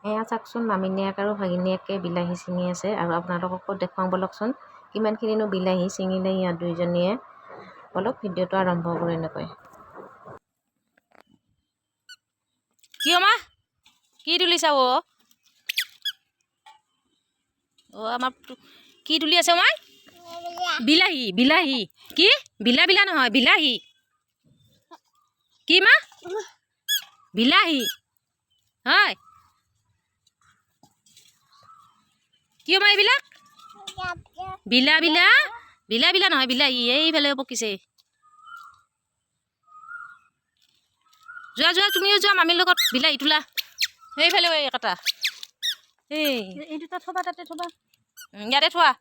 এয়া চাওকচোন মামিনীয়েক আৰু ভাগিনীয়েকে বিলাহী ছিঙি আছে আৰু আপোনালোককো দেখুৱাওঁ ব'লকচোন কিমানখিনিনো বিলাহী ছিঙিলে ইয়াত দুইজনীয়ে। ব'লক ভিডিঅ'টো আৰম্ভ কৰোঁ এনেকৈ। কিয় মা কি তুলিছা আমাৰ কি তুলি আছে মই বিলাহী বিলাহী কি বিলা বিলা নহয় বিলাহী কি মা বিলাহী হয় কিয় মা এইবিলাক বিলা বিলা বিলা বিলা নহয় বিলাহী এইফালে পকিছে। যোৱা যোৱা তুমিও যোৱা মামীৰ লগত বিলাহী তোলা সেইফালে কটা এই দুটা থবা তাতে থবা ইয়াতে থোৱা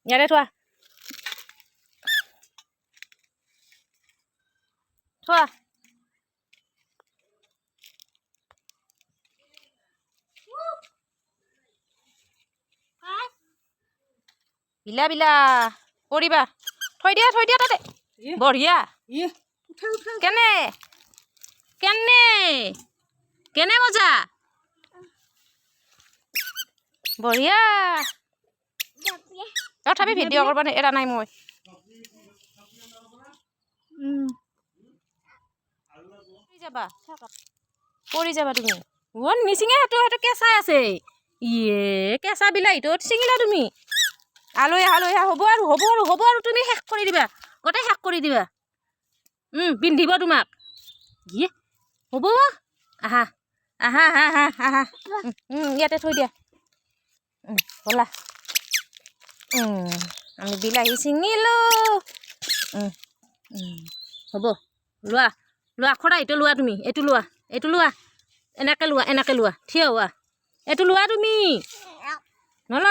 ইয়াতে থোৱা থোৱা বিলা বিলা পৰিবা থৈ দিয়া তাতে বঢ়িয়া কেনে কেনে কেনে মজা বঢ়িয়া তথাপি ভিডিঅ' কৰিব এৰা নাই মই যাবা পৰি যাবা তুমি নিচিঙে সেইটো কেঁচাই আছে ইয়ে কেঁচা বিলাহীটো ছিঙিলা তুমি আলহী হ'ব আৰু তুমি শেষ কৰি দিবা গোটেই শেষ কৰি দিবা পিন্ধিব তোমাক ইয়ে হ'ব আহা আহা আহা আহা আহা ইয়াতে থৈ দিয়া ব'লা আমি বিলাহী ছিঙিলো হ'ব লোৱা লোৱা খৰাহিটো লোৱা তুমি এইটো লোৱা এনেকৈ লোৱা থিয় হোৱা এইটো লোৱা তুমি নল